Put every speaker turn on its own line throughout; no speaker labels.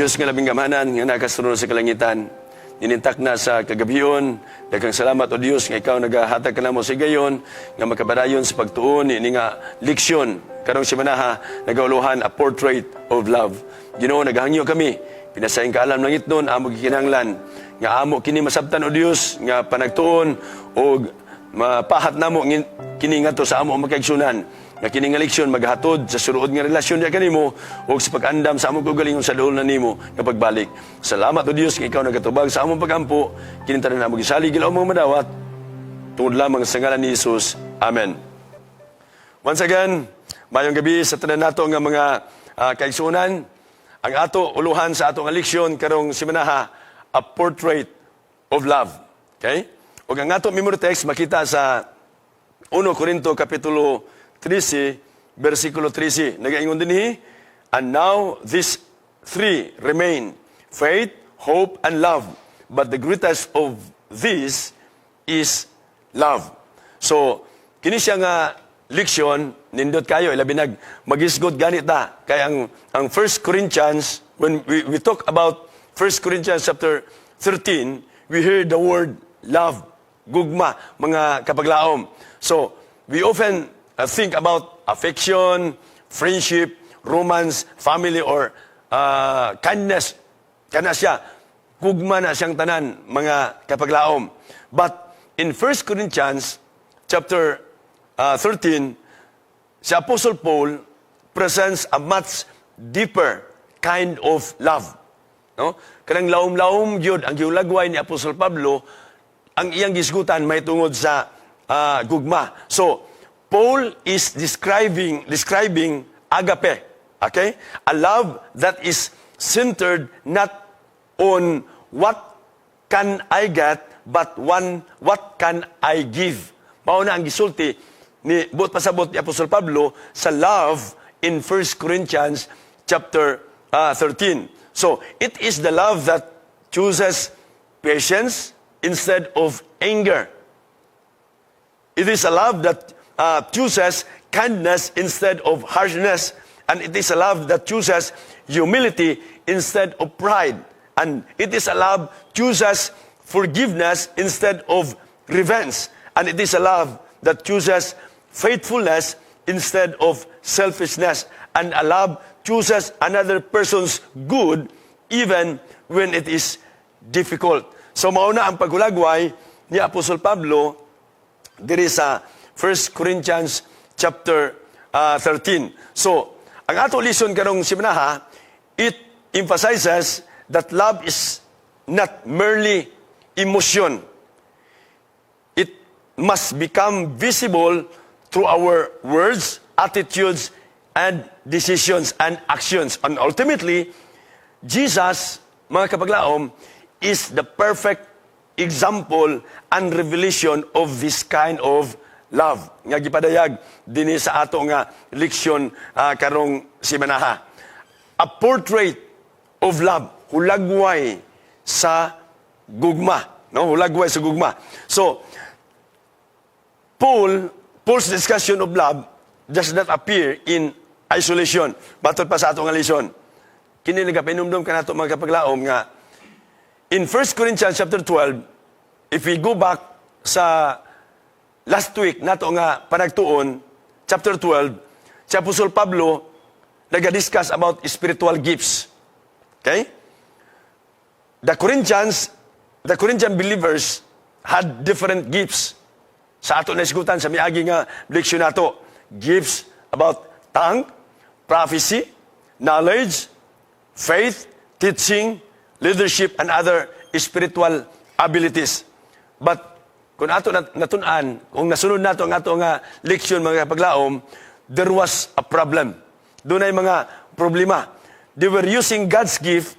Diyos nga labing gamanan, nga nakasunod sa kalangitan, ninintak na sa kagabiyon, daghang salamat o Diyos, nga ikaw nagahatag ka na mo sa gayon, nga makabadayon sa pagtuon, ini nga leksyon, karong si Manaha, nagauluhan a portrait of love. Ginoo, naghangyo kami, pinasayang kaalam ng itnon, amo gikinanglan, nga amo kini masabtan o Diyos, nga panagtuon, o mapahat na mo, kini nga to sa amo makaigsunan, nga kini nga leksyon maghatod sa suruod nga relasyon niya kanimo o sa pag-andam sa among kaugalingon sa duol na nimo nga pagbalik. Salamat o Dios nga ikaw nagatubag sa among pagampo kini tanan na magisalig gilaw mga madawat tungod lamang sa ngalan ni Jesus. Amen. Once again, mayong gabi sa tanan nato nga mga kaigsunan. Ang ato uluhan sa ato nga leksyon karong simanaha, a portrait of love. Okay? O ang ato memory text makita sa 1 Corinto kapitulo 13, versikulo 13. Nagaingon din and now these three remain, faith, hope, and love. But the greatest of these is love. So, kini siya nga leksyon, nindot kayo, ilabinag, magisgot ganit ta. Kaya ang 1 Corinthians, when we talk about 1 Corinthians chapter 13, we hear the word love, gugma, mga kapaglaom. So, we often think about affection, friendship, romance, family, or kindness. Kana siya, gugma na siyang tanan, mga kapaglaom. But in 1 Corinthians chapter 13, si Apostle Paul presents a much deeper kind of love. No? Kanang laom-laom yun, ang giulagway ni Apostle Pablo, ang iyang gisgutan may tungod sa gugma. So, Paul is describing agape, okay? A love that is centered not on what can I get, but what can I give. Mao na ang gisulti ni buot pasabot ni Apostol Pablo sa love in 1 Corinthians chapter 13. So, it is the love that chooses patience instead of anger. It is a love that chooses kindness instead of harshness. And it is a love that chooses humility instead of pride. And it is a love chooses forgiveness instead of revenge. And it is a love that chooses faithfulness instead of selfishness. And a love chooses another person's good even when it is difficult. So mauna ang pagulagway ni Apostol Pablo diri sa 1 Corinthians chapter 13. So, ang ato lesson karong simanaha, it emphasizes that love is not merely emotion. It must become visible through our words, attitudes, and decisions and actions. And ultimately, Jesus, mga kapaglaom, is the perfect example and revelation of this kind of love. Nga gipadayag dinhi sa ato nga leksyon karong simanaha. A portrait of love, hulagway sa gugma, no? Hulagway sa gugma. So Paul's discussion of love does not appear in isolation. Batot pa sa ato nga lesson. Kini nagapainumdum kanato mga kapaglaom nga in 1 Corinthians chapter 12, if we go back sa last week, nato nga panagtuon, chapter 12, si Apostol Pablo nag-discuss about spiritual gifts. Okay? The Corinthian believers had different gifts. Sa ato na isgutan, sa miagi nga leksyon nato, gifts about tongue, prophecy, knowledge, faith, teaching, leadership, and other spiritual abilities. But kung ato natunan, kung nasunod nato ang ato nga leksyon mga kapaglaom, there was a problem. Doon ay mga problema. They were using God's gift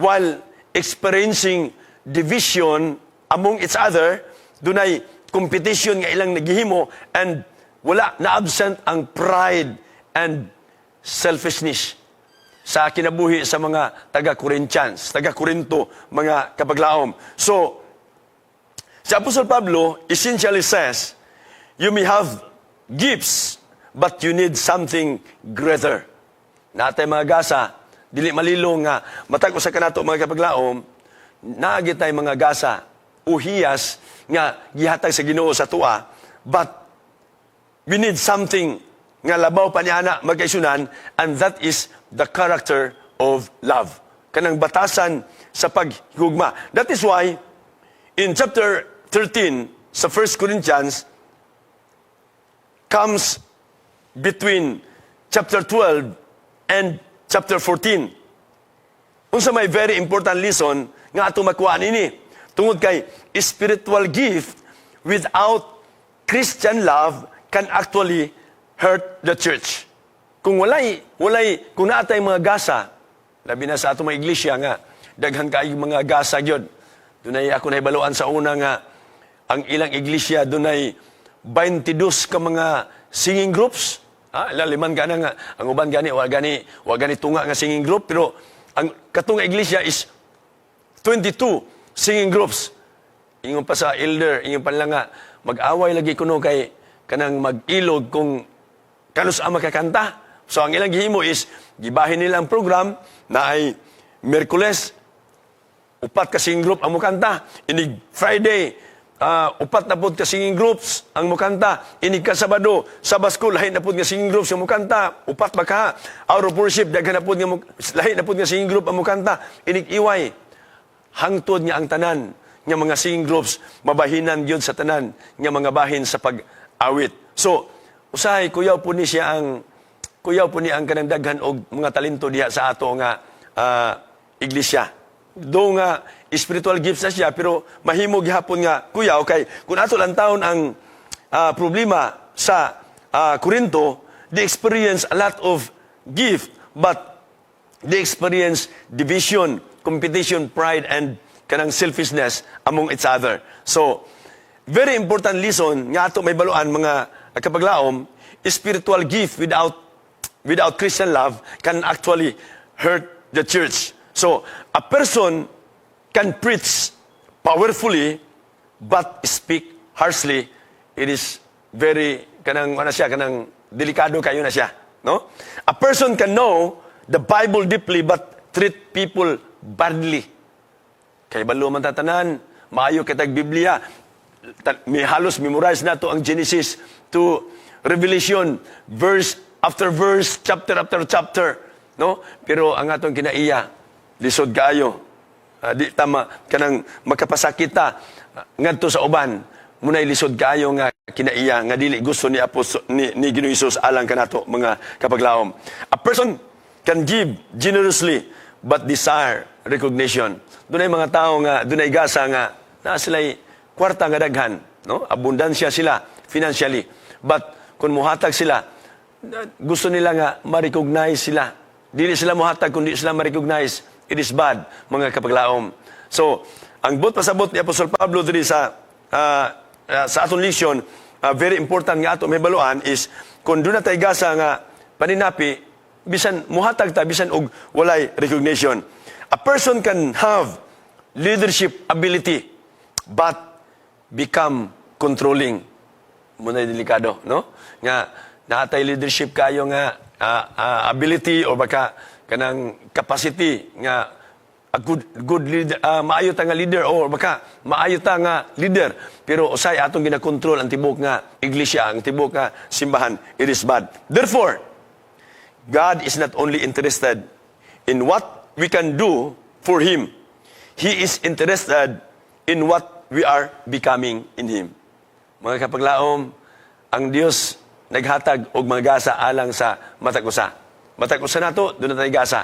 while experiencing division among each other. Doon ay competition nga ilang naghihimo and wala na absent ang pride and selfishness sa kinabuhi sa mga taga-Corinthians, taga-Corinto, mga kapaglaom. So, si Apostle Pablo essentially says, you may have gifts, but you need something greater. Natay mga gasa, dili malilo nga matag usa kanato mga kapaglaom, naagit tay mga gasa o hiyas nga gihatag sa Ginoo sa tuwa, but we need something nga labaw pa niya na magkaisunan, and that is the character of love. Kanang batasan sa paghigugma. That is why, in chapter 13 sa 1 Corinthians, comes between chapter 12 and chapter 14. Unsa may very important lesson nga ato makuha nini. Tungod kay spiritual gift without Christian love can actually hurt the church. Kung kung naatay mga gasa, labi na sa ato mga iglesia nga, daghan kaayong mga gasa gyud. Dunay ako nahibaluan sa una nga, ang ilang iglesia dunay 22 ka mga singing groups. Laliman ka na nga, ang uban gani, wa gani tunga nga singing group, pero ang katunga iglesia is 22 singing groups. Ingon pa sa elder, ingon pa lang nga, mag-away lagi kuno kay kanang mag-ilog kung kanus ang makakanta. So ang ilang gihimo is, gibahin nilang program na ay Merkules, upat ka singing group ang mukanta. Inig Friday, upat na pod ka singing groups ang mukanta. Inig ka Sabado, Sabasco, lahi na pod nga singing groups ang mukanta. Upat ba ka? Hour of worship, daghan na pod nga lahi na pod nga singing group ang mukanta. Inig iway, hangtod nga ang tanan nga mga singing groups, mabahinan yun sa tanan nga mga bahin sa pag-awit. So, usahay, kuyaw po ni ang kanang daghan og mga talento diha sa ato nga iglesia. Do nga spiritual gifts na siya, pero mahimo gihapon nga kuyaw kay kung ato lang taon ang problema sa Corinto, they experience a lot of gift, but they experience division, competition, pride, and kanang selfishness among each other. So, very important lesson nga ato may baluan mga kapaglaom, spiritual gift without Christian love can actually hurt the church. So, a person can preach powerfully but speak harshly. It is very kanang delikado kayo na siya, no? A person can know the Bible deeply but treat people badly. Kay balo man tatanan, maayo kitag Biblia, may halos memorize na to ang Genesis to Revelation, verse after verse, chapter after chapter, no? Pero ang atong kinaiya, lisod kaayo, di tama kanang makapasakita ngadto sa uban, munay lisod kaayo nga kinaiya nga dili gusto ni ni Ginoong Hesus alang kanato mga kapaglaom. A person can give generously but desire recognition. Dunay mga tao nga dunay gasa nga na sila'y kwarta nga daghan, no? Abundansya sila financially. But kung muhatag sila, gusto nila nga ma-recognize sila. Dili sila muhatag kundi sila ma-recognize. It is bad, mga kapaglaom. So, ang pasabot ni Apostol Pablo diri sa aton lesson, very important nga ato may baluan is kung doon na tayo gasa nga paninapi, bisan muhatag ta, bisan og walay recognition. A person can have leadership ability but become controlling. Muna delikado, no? Nga naatay leadership kayo nga ability o baka kanang capacity nga a good leader, maayo ta nga leader or baka maayo ta nga leader, pero usay atong ginakontrol ang tibok nga iglesia, ang tibok nga simbahan. It is bad. Therefore, God is not only interested in what we can do for Him. He is interested in what we are becoming in Him. Mga kapaglaom, ang Dios naghatag og mga gasa alang sa matag-usa. Matag-usa nato, doon na tayo gasa.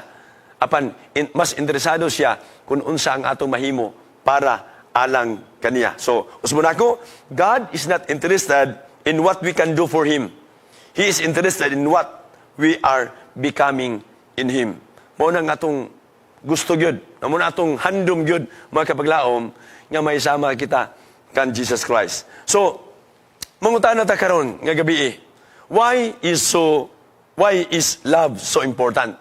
Apan, mas interesado siya kung unsa ang atong mahimo para alang kaniya. So, usmo nako, God is not interested in what we can do for Him. He is interested in what we are becoming in Him. Mao nang atong gusto gyud, mao na atong handom gyud mga kapaglaom nga may sama kita kan Jesus Christ. So, mangutana ta karon nga gabi, why is love so important?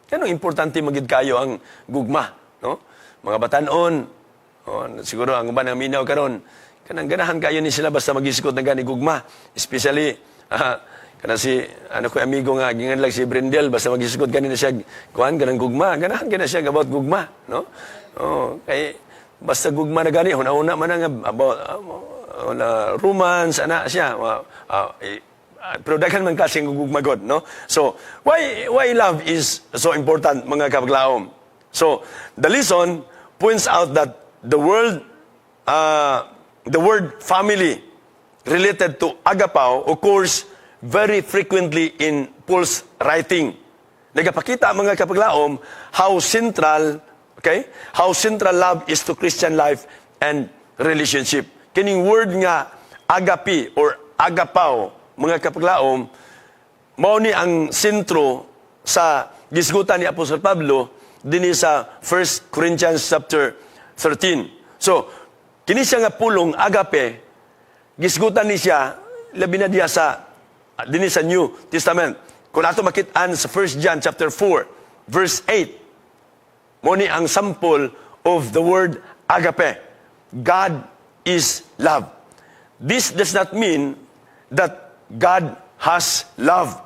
Kanong importante magid kayo ang gugma, no? Mga batanon, siguro ang uban ang minaw karon, kanang ganahan kayo ni sila basta magisikot na gani gugma, especially Kana si ano ko amigo nga gingan lang si Brindel basta magisugod kanina siya kuan ganang gugma, ganahan kana siya about gugma, no? Oh, kay basta gugma na gani una-una man nga about romance ana siya. Pero daghan man kasi gugmagod, no? So, why love is so important, mga kapaglaom? So, the lesson points out that the word family related to agapao occurs very frequently in Paul's writing. Nagapakita mga kapaglaom how central love is to Christian life and relationship. Kining word nga agape or agapao, mga kapaglaom, mao ni ang sentro sa gisgutan ni Apostol Pablo dinhi sa 1 Corinthians chapter 13. So, kini siya nga pulong agape, gisgutan ni siya labi na diya sa dinhi sa New Testament. Kung ato makit-an sa 1 John chapter 4 verse 8, mao ni ang sample of the word agape. God is love. This does not mean that God has love.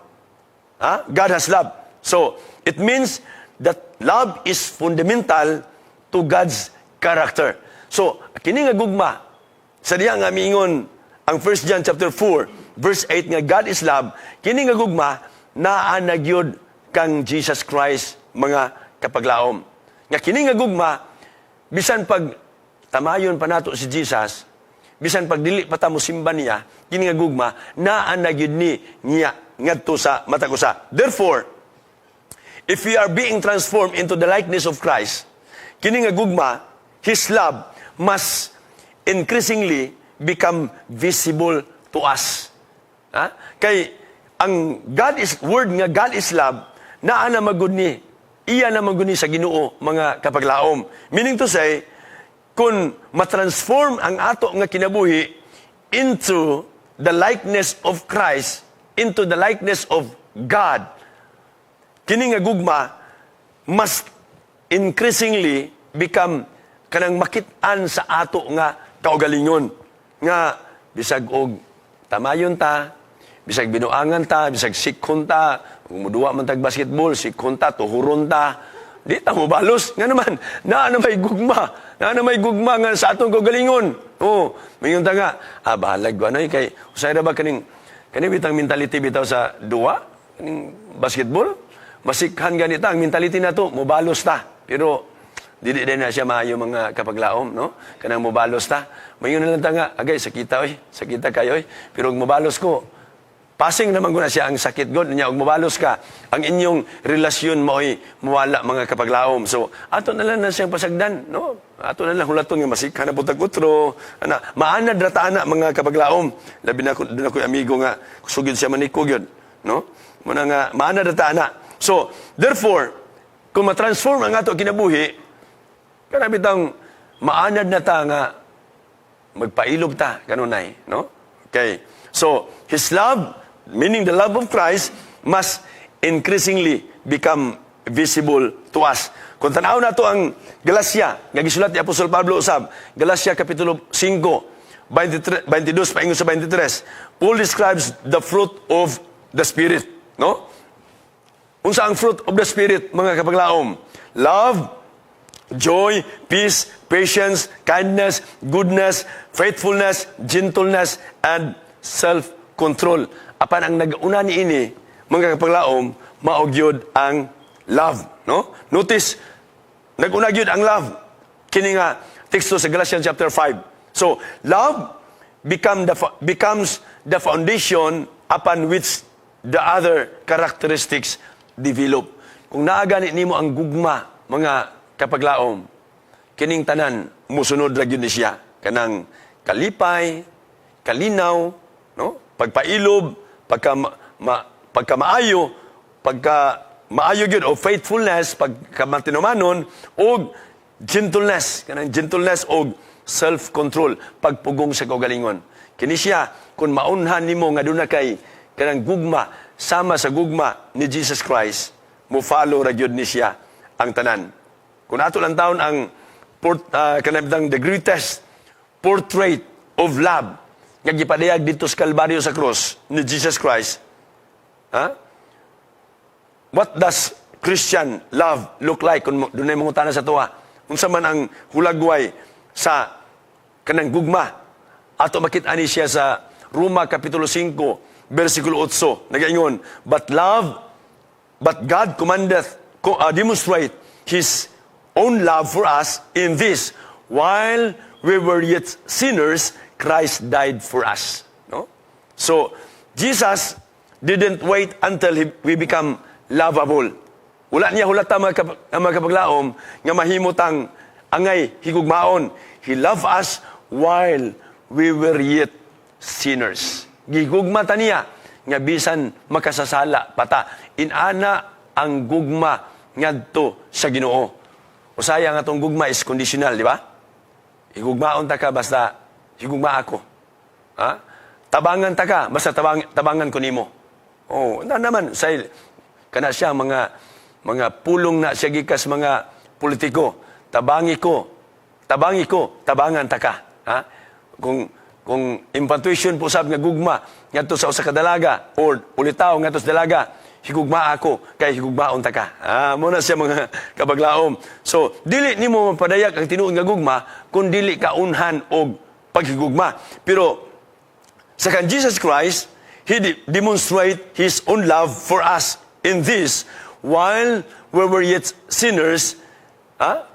God has love. So, it means that love is fundamental to God's character. So, kini nga gugma, sa diya nga miingon ang 1 John chapter 4, verse 8 nga God is love, kini nga gugma, naa nagyod kang Jesus Christ, mga kapaglaom. Nga kini nga gugma, bisan pag tamayon pa nato si Jesus, bisan pag dili pa ta mo simba niya, kini nga gugma, naa nagyud ni niya ngadto sa matag usa. Therefore, if we are being transformed into the likeness of Christ, kini nga gugma, His love must increasingly become visible to us. Kay ang word nga God is love, naa na magud ni, iya na magud ni sa Ginoo, mga kapaglaom. Meaning to say, kung matransform ang ato nga kinabuhi into the likeness of Christ, into the likeness of God, kini nga gugma must increasingly become kanang makit-an sa ato nga kaugalingon. Nga bisag og tamayon ta, bisag binuangan ta, bisag sikhon ta, kung muduwa man tag basketball, sikhon ta, tuhuron ta, di ta mo balos. Nga naman, naa na may gugma nga sa atong kaugalingon. Oh, mingon ta nga, bahalag ko ano kay usay ra ba kaning bitang mentality bitaw sa duwa, kaning basketball, masikhan ganita ang mentality nato, mobalos ta. Pero dili din na siya maayo, mga kapaglaom, no? Kanang mobalos ta. Mayon na lang ta nga, agay sakita kayo pero mobalos ko, passing naman ko na siya ang sakit god niya, og mobalos ka, ang inyong relasyon mo'y mawala, mga kapaglaom. So, ato na lang na siyang pasagdan, no? Ato na lang hulaton nga masikhan na butag utro, maanad rata na, mga kapaglaom. Labi na doon ako amigo nga, sugid siya manikog yun, no? Muna nga, maanad rata na. So, therefore, kung matransform ang ato kinabuhi, kanabitang maanad na ta nga, magpailob ta, kanunay, no? Okay. So, His love, meaning the love of Christ, must increasingly become visible to us. Kung tanaw na to ang Galacia, nga gisulat ni Apostol Pablo usab, Galacia kapitulo 5, 22 paingon sa 23, Paul describes the fruit of the Spirit, no? Unsa ang fruit of the Spirit, mga kapaglaom? Love, joy, peace, patience, kindness, goodness, faithfulness, gentleness, and self-control. Apan ang nag-una ni ini, mga kapaglaom, maugyod ang love, no? Notice, nag-una gyud ang love. Kini nga teksto sa Galatians chapter 5. So, love becomes the foundation upon which the other characteristics develop. Kung naagani nimo ang gugma, mga kapaglaom, kining tanan musunod ra gyud ni siya, kanang kalipay, kalinaw, no? Pagpailob, pagkamaayo, maayo gyud o faithfulness, pagkamatinumanon, o gentleness, kanang gentleness o self-control, pagpugong sa kaugalingon. Kini siya, kung maunhan nimo nga doon na kay kanang gugma, sama sa gugma ni Jesus Christ, mo follow ra gyud ni siya ang tanan. Kung ato lang taon ang kanang the greatest portrait of love nga gipadayag dito sa Kalbaryo sa cross ni Jesus Christ, Ha? What does Christian love look like? Kung doon ay mangutana sa tuwa. Unsa man ang hulagway sa kanang gugma. Ato makita ni siya sa Roma Kapitulo 5, versikulo 8. Nagaingon, But God commandeth, demonstrate His own love for us in this, while we were yet sinners, Christ died for us. No? So, Jesus didn't wait until we become lovable. Wala niya hulata mga kapaglaom nga mahimutang angay higugmaon. He loved us while we were yet sinners. Gigugma ta niya nga bisan makasasala pata. Inana ang gugma ngadto sa Ginoo. Usaya nga tong gugma is conditional, di ba? Higugmaon ta ka basta higugma ako. Ha? Tabangan ta ka basta tabangan ko nimo. Oh, na naman sa kana siya mga pulong na siya gikas mga politiko. Tabangi ko, tabangan ta ka. Ha? Kung impantuition po sab nga gugma ngadto sa usa ka dalaga or ulitaw ngadto sa dalaga, higugma ako kay higugmaon ta ka. Muna siya mga kabaglaom. So, dili nimo mapadayak ang tinuod nga gugma kung dili ka unhan og paghigugma. Pero sa kan Jesus Christ, He demonstrate His own love for us in this, while we were yet sinners,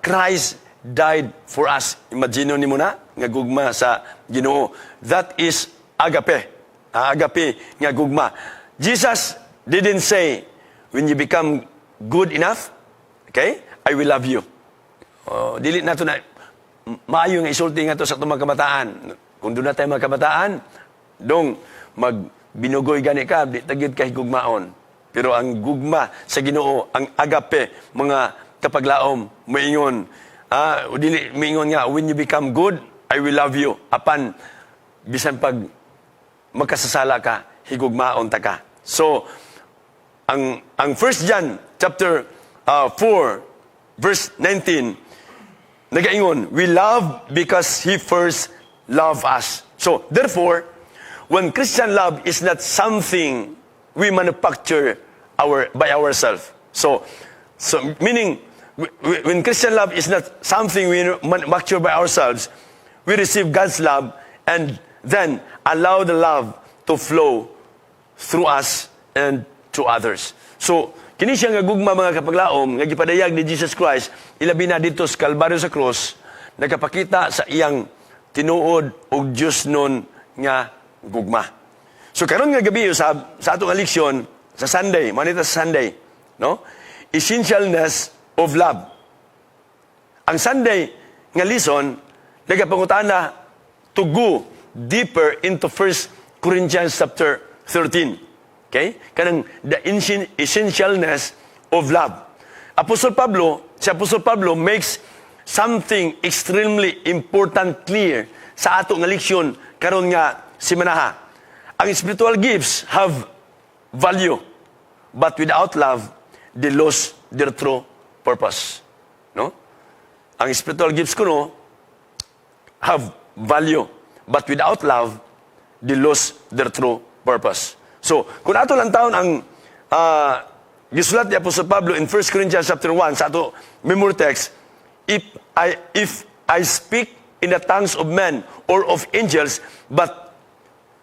Christ died for us. Imagine nimo na nga gugma sa Ginoo. That is agape. Agape nga gugma. Jesus didn't say, when you become good enough, okay, I will love you. Dili na to na maayo nga isulti nga to sa itong mga kabataan. Kung doon na tayo mga kabataan, dong magbinugoy gani ka, di tagid ka higugmaon. Pero ang gugma sa Ginoo, ang agape, mga kapaglaom, maingon, dili maingon nga, when you become good, I will love you. Apan, bisan pag magkasasala ka, higugmaon ta ka. So, ang 1 John chapter 4, verse 19, nagaingon, we love because He first loved us. So, therefore, when Christian love is not something we manufacture by ourselves. So meaning, when Christian love is not something we manufacture by ourselves, we receive God's love and then allow the love to flow through us and to others. So, kini siya nga gugma mga kapaglaom, nga gipadayag ni Jesus Christ, ilabi na dito sa Kalbaryo sa cross, nagkapakita sa iyang tinuod o Diyos nun nga gugma. So, karon nga gabi sa atong leksyon, sa Sunday, manita sa Sunday, no? Essentialness of love. Ang Sunday nga lesson, nagapangutana to go deeper into 1 Corinthians chapter 13. Okay? Kanang the essentialness of love. Si Apostle Pablo makes something extremely important clear sa ato nga leksyon karon nga simanaha. Ang spiritual gifts have value, but without love, they lose their true purpose. No? Ang spiritual gifts kuno have value, but without love, they lose their true purpose. So, kung ato lang taon ang gisulat ni Apostle Pablo in 1 Corinthians chapter 1 sa ato memory text, if I speak in the tongues of men or of angels, but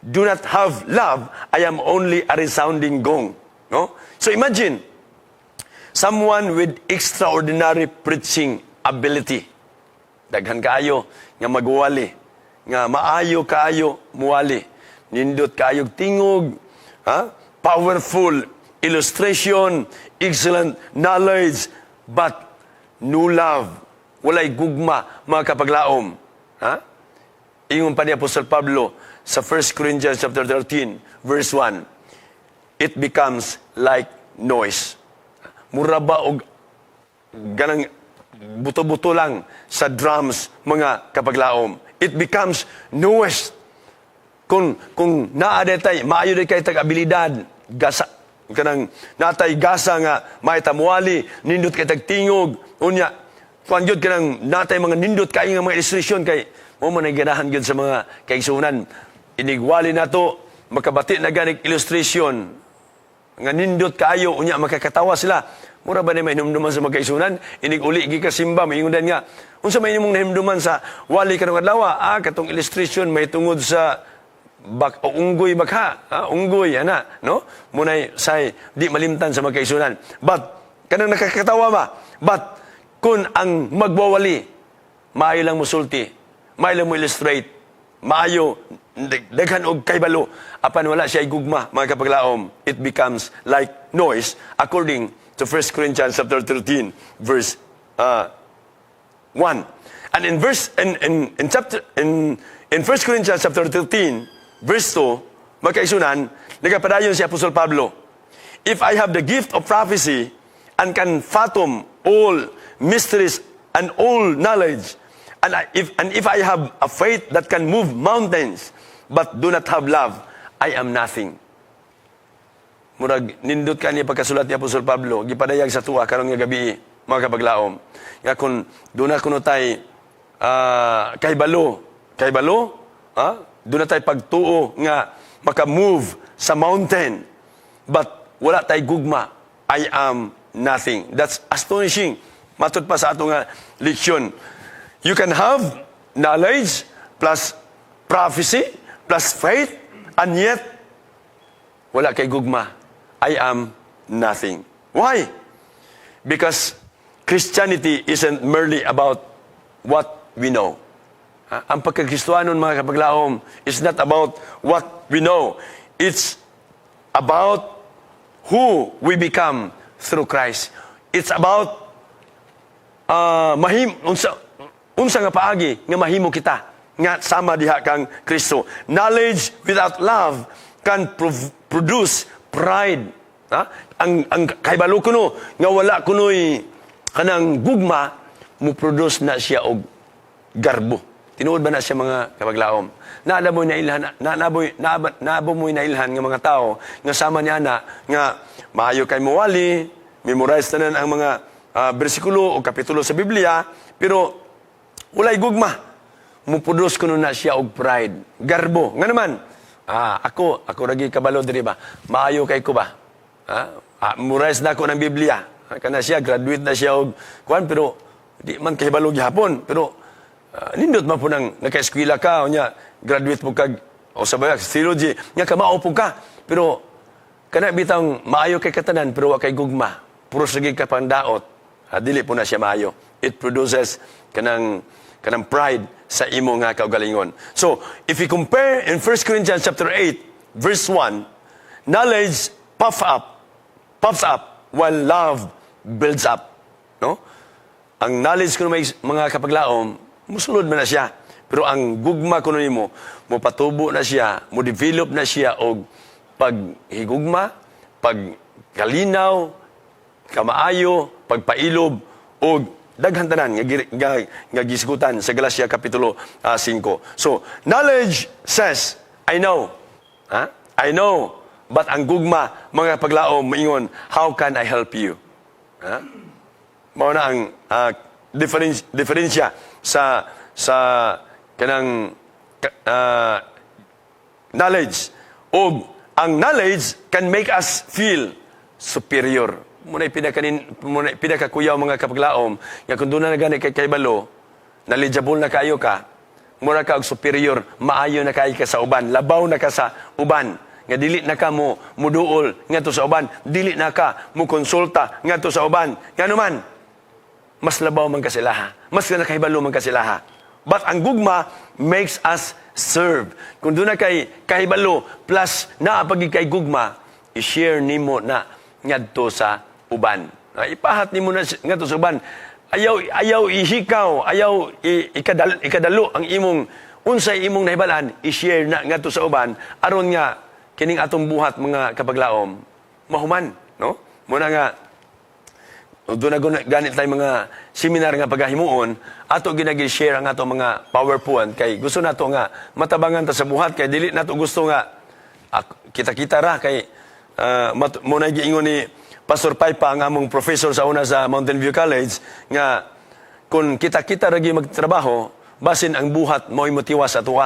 do not have love, I am only a resounding gong. No? So imagine, someone with extraordinary preaching ability. Daghan kaayo nga magwali, nga maayo kaayo muwali. Nindot kaayog tingog, powerful illustration, excellent knowledge, but no love. Walay gugma, mga kapaglaom. Ingon pa ni Apostle Pablo sa 1 Corinthians chapter 13, verse 1, it becomes like noise. Mura ba og ganang buto-buto lang sa drums, mga kapaglaom. It becomes noise. Kung naadetay, maayo day kay tag-abilidad, gasa, kanang natay gasa nga, may tamuali, nindot kay tagtingog, unya, kung yun kanang natay mga nindot kay nga mga illustration kay, mo man ay ganahan yun sa mga kaigsunan. Inigwali na to, makabati na ganig illustration, nga nindot kaayo unya makakatawa sila. Mura ba ni may hinumduman sa magkaisunan? Inig uli gi kasimba maingundan nga. Unsa may imong nahimduman sa wali kanong adlaw? Katong illustration may tungod sa unggoy bakha, unggoy ana, no? Munay say di malimtan sa magkaisunan. But kanang nakakatawa ba? But kun ang magwawali maayo lang musulti, maayo lang mo illustrate, maayo daghan og kaybalo apan wala siya gugma mga kapaglaom, it becomes like noise according to 1 Corinthians chapter 13 verse 1. And in 1 Corinthians chapter 13 verse 2 magkaisunan nagapadayon si Apostol Pablo, if I have the gift of prophecy and can fathom all mysteries and all knowledge, and if I have a faith that can move mountains, but do not have love, I am nothing. Murag, nindot ka niya pagkasulat ni Apostol Pablo, gipadayag sa tuwa, karong nga gabi, mga kapaglaom. Nga kung doon na kuno tay kaybalo, doon na tay pagtuo nga makamove sa mountain, but wala tay gugma, I am nothing. That's astonishing. Matod pa sa ato nga leksyon. You can have knowledge plus prophecy plus faith and yet wala kay gugma. I am nothing. Why? Because Christianity isn't merely about what we know. Ang pagkakristohanon mga kapaglaom is not about what we know. It's about who we become through Christ. It's about unsa nga paagi nga mahimo kita nga sama diha kang Kristo. Knowledge without love can produce pride. Ang kahibalo kuno nga wala kunoy kanang gugma mo produce na siya og garbo. Tinuod ba na siya mga kapaglaom? Naabo mo inailhan nga mga tao nga sama niya na nga maayo kay muwali, memorize tanan ang mga bersikulo o kapitulo sa Biblia, pero walay gugma. Mupudos ko na siya og pride. Garbo. Nga naman, ako ragi kabalo diri ba? Maayo kay ko ba? Memorize na ko ng Biblia. Kana siya, graduate na siya og kuan, pero di man kahibalo gihapon. Pero nindot man po nang naka-eskwela ka, o niya, graduate mo kag, o sabay, theology, niya kamao po ka. Pero, kana bitang maayo kay katanan, pero wa kay gugma. Puro sige ka pang daot. Dili po na siya maayo. It produces kanang pride sa imo nga kaugalingon. So, if we compare in 1 Corinthians chapter 8, verse 1, knowledge puffs up, while love builds up. No? Ang knowledge kuno may mga kapaglaom, musulod man na siya. Pero ang gugma kuno nimo, mo patubo na siya, mo develop na siya og paghigugma, pagkalinaw, kamaayo, pagpailob, o daghan tanan nga gisgutan sa Galatia kapitulo 5. So, knowledge says, I know. I know. But ang gugma, mga paglaom, maingon, how can I help you? Mao na ang diferensya sa kanang knowledge. O ang knowledge can make us feel superior. Muna'y pinakakuyaw mga kapaglaom, nga kung doon na gani kay kaybalo, knowledgeable na kayo ka, mura ka og superior, maayo na kayo ka sa uban, labaw na ka sa uban, nga dili na ka mo muduol nga to sa uban, dili na ka mo konsulta nga to sa uban, nga naman, mas labaw man ka sila, mas nakahibalo man ka sila. But ang gugma makes us serve. Kung doon na kay kahibalo, plus naapagi kay gugma, i-share nimo na ngadto sa uban. Ipahat nimo na ngadto sa uban. Ayaw ihikaw, ayaw ikadalo ang imong unsay imong nahibalaan, i-share na ngadto sa uban aron nga kining atong buhat mga kapaglaom mahuman, no? Muna nga doon na ganit tayo mga seminar nga paghahimuon, ato ginagi-share ang ato mga PowerPoint kay gusto nato nga matabangan ta sa buhat kay dili nato gusto nga kita-kita ra kay muna giingon ni Pastor Paipa ang among professor sa una sa Mountain View College nga kung kita-kita ra gi magtrabaho basin ang buhat mo'y motiwas ato.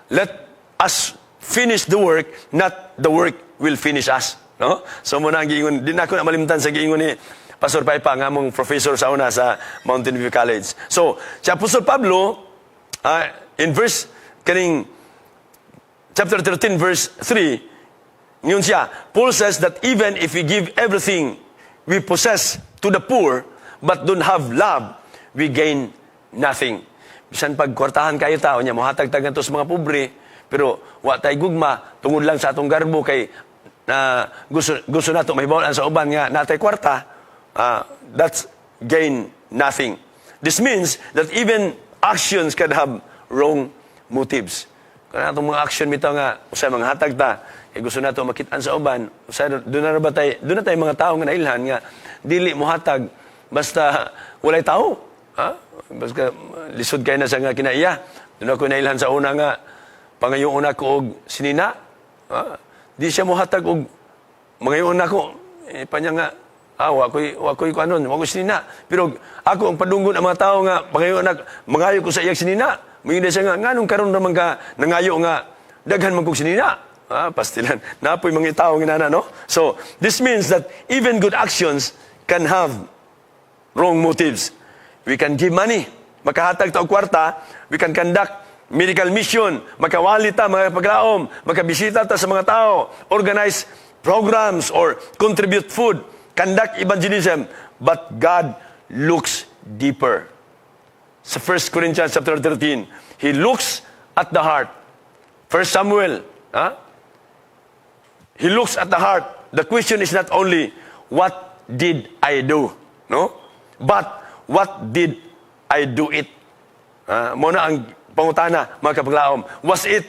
Let us finish the work, not the work will finish us. no? So muna ang giingon, di na ako na malimtan sa giingon ni Pastor Paipa nga mong professor sa una sa Mountain View College. So, si Apostol Pablo in verse kaning chapter 13 verse 3, yun siya, Paul says that even if we give everything we possess to the poor but don't have love, we gain nothing. Bisan pag kwartahan kayo tao niya, mohatag-tagan to sa mga pobre, pero wa tay gugma tungod lang sa atong garbo kay gusto nato mahibaw sa uban nga natay kwarta, that's gain nothing. This means that even actions can have wrong motives. Kung atong mga action bitaw nga usay mga hatag ta, kay gusto nato makit-an sa uban, usay doon na tay mga tao nga nailhan nga dili mo hatag basta walay tao. Basta lisod kay na sa nga kinaiya. Doon ako nailhan sa una nga pangayoon ako og sinina. Di siya mo hatag og mangayoon ako panya nga wakoy ko anon, wakoy sinina. Pero ako ang padunggon ang mga tao nga pangayoon mangayo ko sa iyang sinina. Mayroon siya nga nganong karon naman ka nangayo nga daghan man kog sinina. Pastilan. Napoy mga tao nga no? So, this means that even good actions can have wrong motives. We can give money, makahatag ta og kwarta, we can conduct medical mission, makawali ta mga paglaom, makabisita ta sa mga tao, organize programs or contribute food, conduct evangelism, but God looks deeper. Sa 1 Corinthians chapter 13, He looks at the heart. 1 Samuel, He looks at the heart. The question is not only, what did I do? No? But, what did I do it? Muna ang pangutana, mga kapaglaom. Was it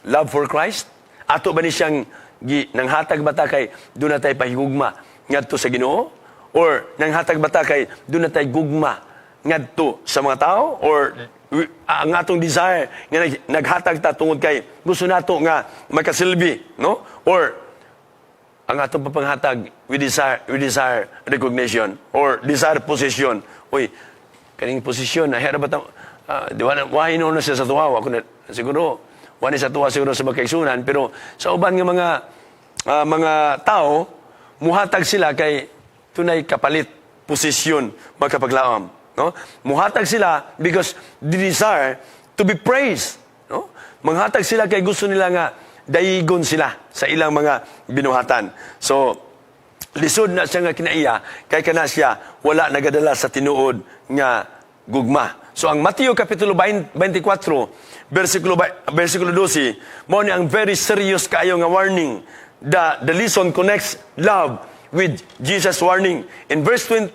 love for Christ? Ato ba ni siyang nanghatag bata kay doon na tayo pahigugma ngadto sa Ginoo? Or nanghatag bata kay doon na tayo gugma ngadto sa mga tao? Or ang atong desire nga naghatag ta tungod kay gusto nato nga makasilbi, no? Or ang atong papanghatag, we desire recognition or desire position. Uy, kaning posisyon, nahira ba ito? Wahin na siya sa tuwa. Ako na, siguro, wahin sa tuwa siguro sa magkaisunan. Pero sa uban ng mga tao, muhatag sila kay tunay kapalit, posisyon, magkapaglaom. No? Muhatag sila because they desire to be praised. No? Manghatag sila kay gusto nila nga dayigon sila sa ilang mga binuhatan. So, lisod na siya nga kinaiya, kay kana siya wala nagadala sa tinuod nga gugma. So ang Mateo kapitulo 24 versikulo 12 mao ni ang very serious kaayo nga warning. The lesson connects love with Jesus' warning. In verse 12,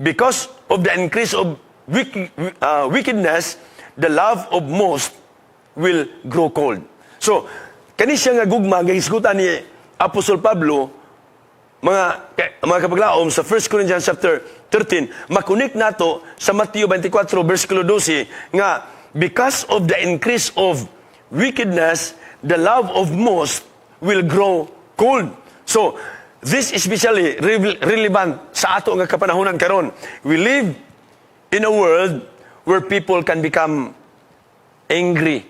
because of the increase of wickedness, the love of most will grow cold. So, kani siya nga gugma nga hisgutan ni Apostol Pablo, mga kapaglaom sa 1 Corinthians chapter 13, makunik nato sa Mateo 24 versikulo 12 nga because of the increase of wickedness, the love of most will grow cold. So, this is especially relevant sa ato nga kapanahonan karon. We live in a world where people can become angry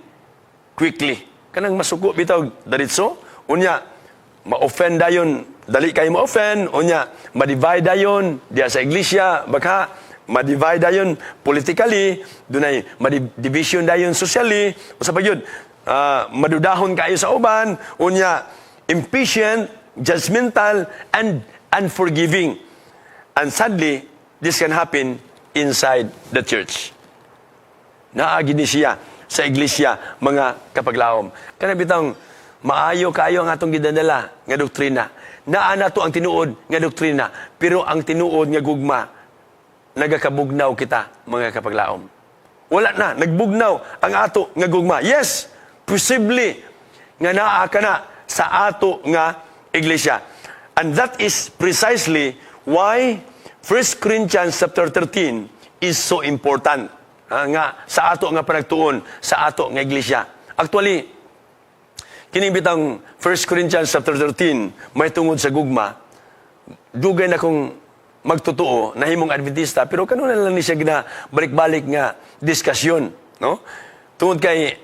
quickly. Kanang masuko bitaw daritso, unya ma-offend dayon, dali kayo ma-offend, unya ma-divide dayon diya sa iglesia, baka ma-divide dayon politically, dunay ma-division dayon socially, usa pa gyud madudahon kayo sa uban, unya impatient, judgmental, and unforgiving. And sadly, this can happen inside the church. Naagi ni siya sa iglesia, mga kapaglaom. Kana bitang maayo kayo ang atong gidadala nga doktrina. Naa nato ang tinuod nga doktrina, pero ang tinuod nga gugma nagakabugnaw kita, mga kapaglaom. Wala na, nagbugnaw ang ato nga gugma. Yes, possibly nga naa ka na sa ato nga iglesia. And that is precisely why 1 Corinthians chapter 13 is so important. Nga sa ato nga panagtuon sa ato nga iglesia. Actually, kining bitang 1 Corinthians chapter 13 may tungod sa gugma. Dugay na kong magtutuo na himong Adventista, pero kanuna lang ni siya balik-balik nga diskusyon, no? Tungod kay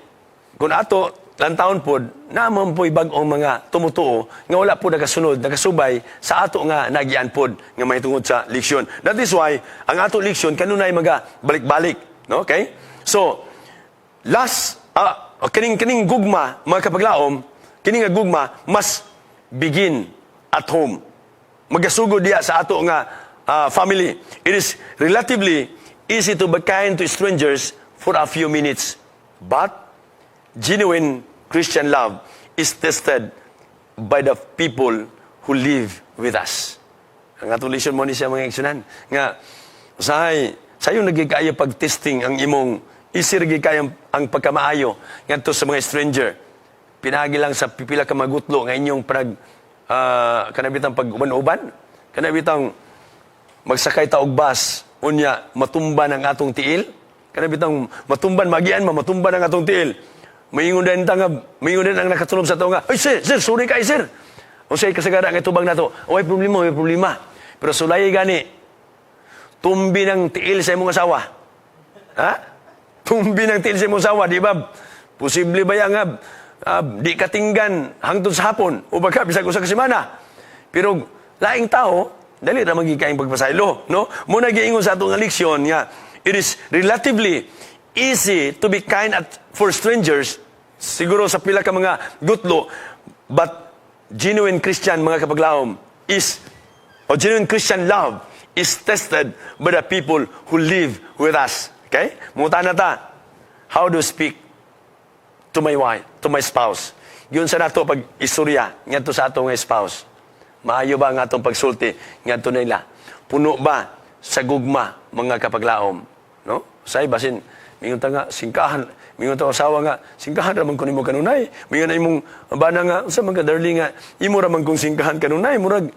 kung ato lantaon pod naman po'y bag-ong mga tumutuo nga wala po nakasunod, nakasubay sa ato nga nagian pod nga mahitungod sa leksyon. That is why ang ato leksyon kanunay mga balik-balik, no? Okay? So last kining gugma mga kapaglaom, kining nga gugma mas begin at home. Magasugod diya sa ato nga family. It is relatively easy to be kind to strangers for a few minutes, but genuine Christian love is tested by the people who live with us. Ang atong lesson mo ni siya mga igsunan. Nga, sayo nagigaya pag-testing ang imong isir gikaya ang pagkamaayo ngadto sa mga stranger. Pinagi lang sa pipila ka magutlo nga inyong kanabitang pag-uban-uban. Kanabitang magsakay ta og bus, unya matumban ang atong tiil. Kanabitang matumban magian matumban ang atong tiil. Mayingon din ang nakatulog sa tao nga, "Ay, sir, sorry kay sir." O say kasagara nga tubang nato, "Oy, problema." Pero sulay gani, tumbi ng tiil sa imong asawa. Ha? Tumbi ng tiil sa imong asawa, di ba? Posible ba yan nga, di katinggan hangtod sa hapon, o baka bisag usa ka semana. Pero laing tao, dali ra magiging pagpasaylo, no? Muna giingon sa atong leksyon nga, it is relatively easy to be kind for strangers, siguro sa pila ka mga gutlo, but genuine Christian mga kapaglaom genuine Christian love is tested by the people who live with us. Okay? Mungutan na ta, how to speak to my wife, to my spouse. Yun sa nato pag istorya, ngadto sa atong spouse. Maayo ba ang atong pagsulti ngadto nila? Puno ba sa gugma mga kapaglaom? No? Say basin mingon ta nga singkahan, mingon ta asawa nga singkahan ra man kun imo kanunay. Mingon na imong bana nga unsa man ka darling nga imo ra man kung singkahan kanunay murag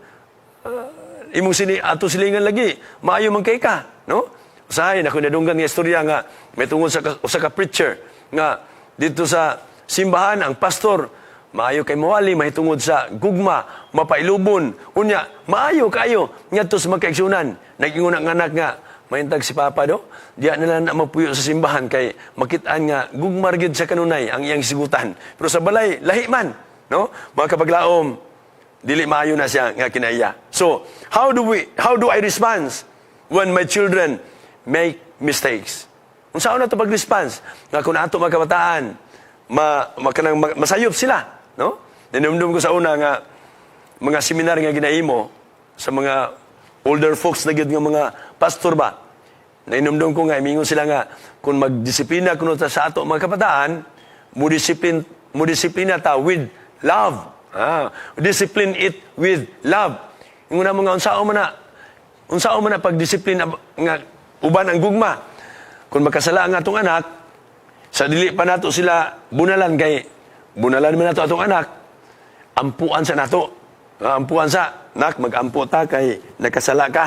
imong ato silingan lagi. Maayo man kay ka, no? Usahay na kun nadunggan nga istorya nga may tungod sa usa ka preacher nga dito sa simbahan ang pastor maayo kay mawali mahitungod sa gugma, mapailubon. Unya, maayo kayo ngadto sa magkaigsunan. Nag-ingon ang anak nga mahintag si Papa do, diya nila na mapuyo sa simbahan kay makitaan nga gugmar gyud sa kanunay ang iyang sigutan. Pero sa balay lahi man, no? Mga kapaglaom, dili maayo na siya nga kinaiya. So, how do I respond when my children make mistakes? Unsa na to pag-response? Nga kun ato mga kabataan, masayop sila, no? Dinumdum ko sa una nga mga seminar nga ginaimo sa mga older folks na gyud nga mga pastor ba. Nainumdum ko nga, imingon sila nga, kung magdisiplina kuno ta sa ato mga kabataan, mo disiplina ta with love. Discipline it with love. Ingon na mga unsao man na pagdisiplina nga uban ang gugma. Kung makasala ang atong anak, sa dili pa nato sila bunalan man nato atong anak, ampuan sa nato. Ampuan sa, nak, mag-ampo ta kay nakasala ka.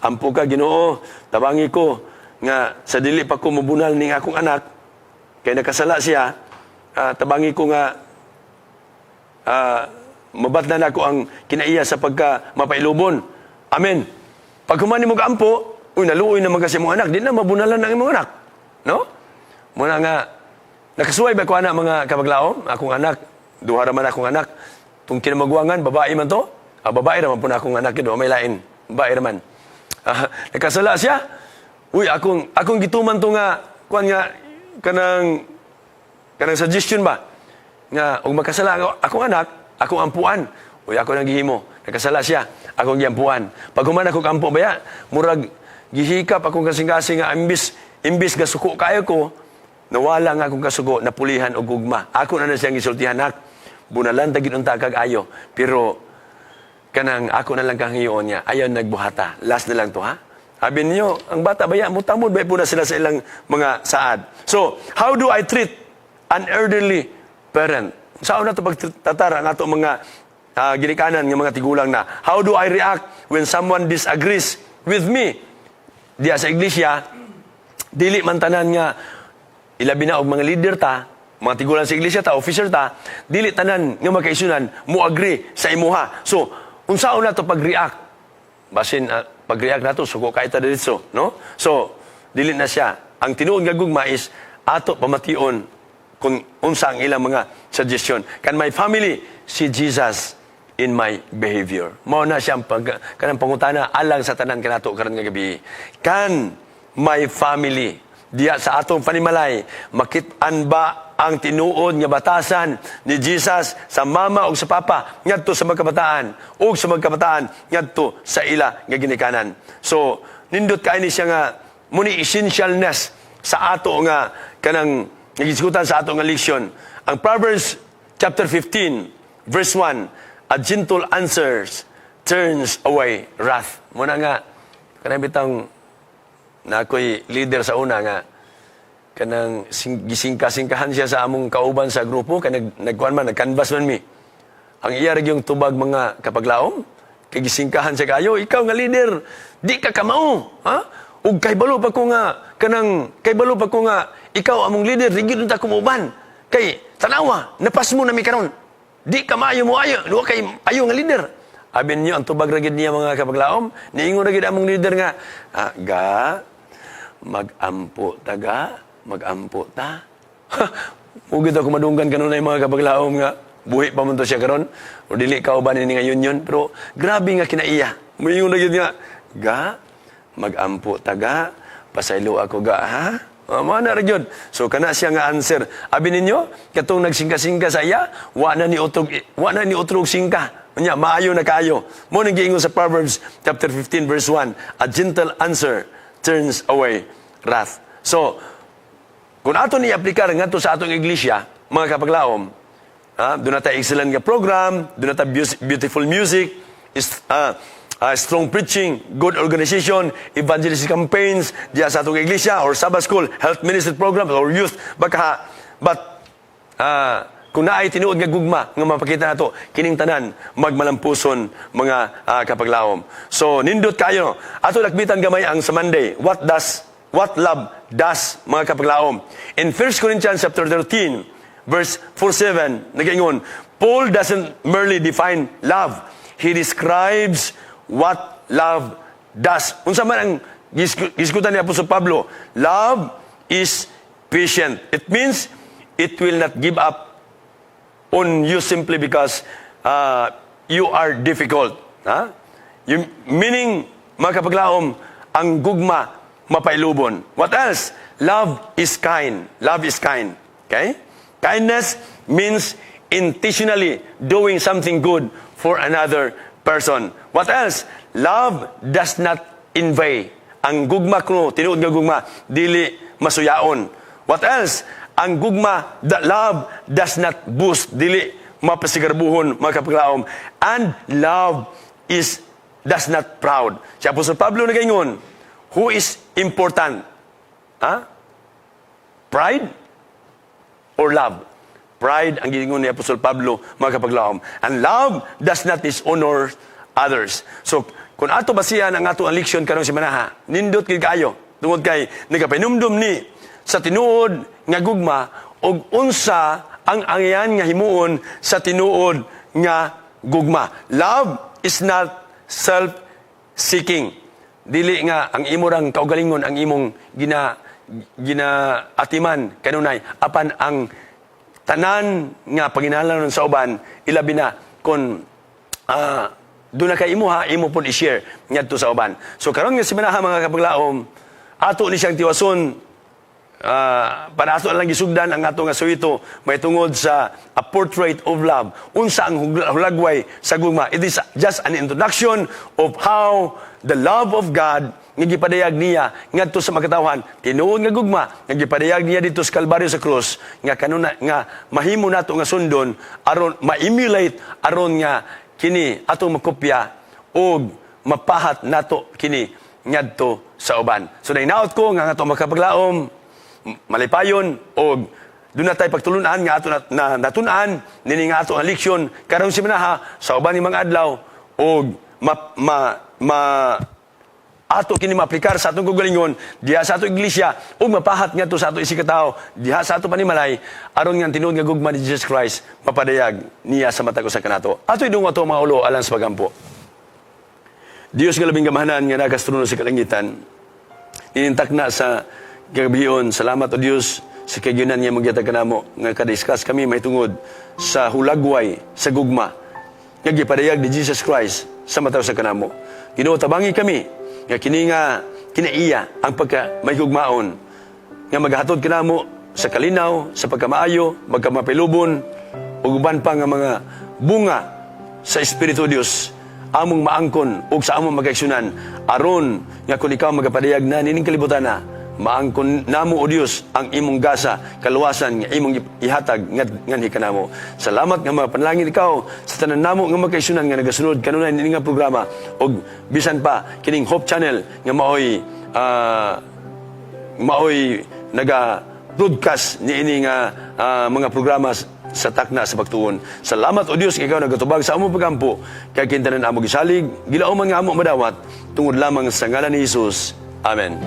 Ampo ka, Ginoo, tabangi ko nga sa dili pa ko mabunal ning akong anak kay nakasala siya, tabangi ko nga mabatnan ako ang kinaiya sa pagka mapailubon. Amen. Pag humani mo kaampo, naluoy naman kasi mong anak, di na mabunalan ang imong anak. No? Muna nga, nakasuway ba ko anak mga kapaglaom? Akong anak, duha raman akong anak. Kung kinamagwangan, babae man to? Babae raman po na akong anak yun, may lain. Babae raman. Nakasala siya. Akong gituman to nga, kanang suggestion ba? Nga, kung makasala akong anak, akong ampuan. Ako nang gihimo. Nakasala siya, akong giampuan. Pag human akong ampo baya, murag gihikap akong kasing-kasing nga imbis gasuko kayo ko, nawala nga akong kasugo, napulihan o gugma. Ako na siyang gisultihan, nak. Bunalan tagid unta kag ayo. Pero kanang ako na lang kang hiyon niya. Ayaw nagbuhata. Last na lang to, ha? Sabi niyo, ang bata baya, mutamod ba po na sila sa ilang mga saad. So, how do I treat an elderly parent? Saan na ito pagtatara ang ato mga ginikanan ng mga tigulang na? How do I react when someone disagrees with me? Diya sa iglesia, dili man tanan nga, ilabi na og mga leader ta, mga tigulang sa iglesia ta, officer ta, dili tanan nga magkaisunan, mo agree sa imuha. So, unsaon na to pag-react? Basin, pag-react na to, suko kahit na dito, no? So, dili na siya. Ang tinuod nga gugma is, ato pamation kung unsa ang ilang mga suggestion. Kan my family, see Jesus in my behavior. Mao na siyang kanang pangutana alang sa tanan kanato karon nga gabi. Kan my family, diya sa atong panimalay, makit-an ba ang tinuod nga batasan ni Jesus sa mama o sa papa ngadto sa magkabataan o sa magkabataan ngadto sa ila nga ginikanan. So nindot kay ni siya nga muni essentialness sa ato nga kanang nagisgutan sa ato nga leksyon. Ang Proverbs chapter 15 verse 1, a gentle answers turns away wrath. Muna nga kanang bitang na ako'y leader sa una nga kanang gisingka-singkahan siya sa among kauban sa grupo kay nagkuan man nagcanvas man mi. Ang iya ra yung tubag mga kapaglaom kay gisingkahan siya kayo, ikaw nga leader, di ka kamao, ha? Ug kay balo pa ko nga ikaw among leader, di gyud ta kumuban. Kay tanawa, napas mo na mi karon. Di ka maayo mo ayo, duwa kay ayo nga leader. Abin niyo ang tubag ra gid niya mga kapaglaom, niingon ra gid among leader nga, ga magampo ta. Ugid ako madunggan kanunay mga kapaglaom nga buhi pa man to siya karon o dili ka uban ni ngayon yun, pero grabe nga kinaiya. Moingon ra gid nga, ga magampo ta ga, pasaylo ako ga ha. Mana ra gyud. So kana siya nga answer. Abi ninyo katong nagsingka-singka sa iya, wa na ni utrog singka. Unya maayo na kayo. Mo nang giingon sa Proverbs chapter 15 verse 1, a gentle answer turns away wrath. So kung ato ni aplikar ngadto sa atong iglesia, mga kapaglaom, doon na tayo excellent nga program, doon na tayo beautiful music, strong preaching, good organization, evangelistic campaigns diya sa atong iglesia or Sabbath school, health ministry programs or youth. But kung naay tinuod nga gugma nga mapakita nato kining tanan magmalampuson mga kapaglaom. So nindot kayo. Ato lakbitan gamay ang sa Monday. What love does, mga kapaglaom. In 1 Corinthians chapter 13, verse 4-7, nagaingon, Paul doesn't merely define love. He describes what love does. Unsa man ang gisgutan ni Apostol Pablo, love is patient. It means it will not give up on you simply because you are difficult. Meaning, mga kapaglaom, ang gugma mapailubon. What else? Love is kind. Love is kind. Okay? Kindness means intentionally doing something good for another person. What else? Love does not invade. Ang gugma ko, tinuod nga gugma, dili masuyaon. What else? Ang gugma, love does not boost, dili mapasigarbuhon, mga kapaglaom. And love does not proud. Si Apostol Pablo nagaingon, who is important? Pride or love? Pride ang giningon ni Apostol Pablo, mga kapaglaom. And love does not dishonor others. So, kung ato basihan ang ato ang leksyon karong semana, nindot gid kayo tungod kay nagapainumdum ni sa tinuod nga gugma og unsa ang angyan nga himuon sa tinuod nga gugma. Love is not self-seeking. Dili nga ang imo rang kaugalingon ang imong ginaatiman kanunay apan ang tanan nga paginahanglan sa uban ilabi na kun doon na kay imo pod i-share ngadto sa uban. So karon nga semana mga kapaglaom, ato ni siyang tiwason para ato lang gisugdan ang ato nga suwito may tungod sa a portrait of love. Unsa ang hulagway sa gugma. It is just an introduction of how the love of God nga gipadayag niya ngadto sa makatawhan tinuod nga gugma nga gipadayag niya dito sa Kalbaryo sa krus nga kanuna nga mahimo nato nga sundon aron ma-emulate aron nga kini ato makopya og mapahat nato kini ngadto sa uban. So nainaot ko nga ato makapaglaom malipayon og doon na tayo pagtulunan nga ato na natunan nini nga ato ang leksyon karong semana sa uban ni mga adlaw og ato kini maaplikar sa atong kagalingon diha sa atong iglesia ug mapahat ngadto sa atong isikatawo diha sa atong panimalay aron nga tinuod nga gugma ni Jesus Christ mapadayag niya sa matag usa kanato. Ato idong ato mga ulo alang sa pagampo. Dios nga labing gamahanan nga nagastruno sa kalangitan. Inintak na sa gabiyon, salamat o Diyos sa kagyunan nga magyatag kanamo nga kadiscuss kami mahitungod sa hulagway sa gugma nga gipadayag ni Jesus Christ sa mataw sa kanamo. Ginoo, tabangi kami nga kini nga kinaiya ang pagka may hugmaon nga maghatod kanamo sa kalinaw, sa pagkamaayo, magkamapilubon ug uban pa nga mga bunga sa Espiritu Dios among maangkon ug sa among magaigsunan aron nga kung ikaw magapadayag na nining kalibutan na maangkon namo o Dios ang imong gasa kaluwasan nga imong ihatag nganhi kanamo. Salamat nga mga panalangin ikaw sa tanan namo nga magkaisunan nga nagasunod kanunay ni nga programa og bisan pa kining Hope Channel nga maoy naga broadcast niini nga mga programa sa takna sa pagtuon. Salamat o Dios nga ikaw nagatubag sa among pagampo kay kintanan amo gisalig gilauman nga amo madawat tungod lamang sa ngalan ni Jesus. Amen.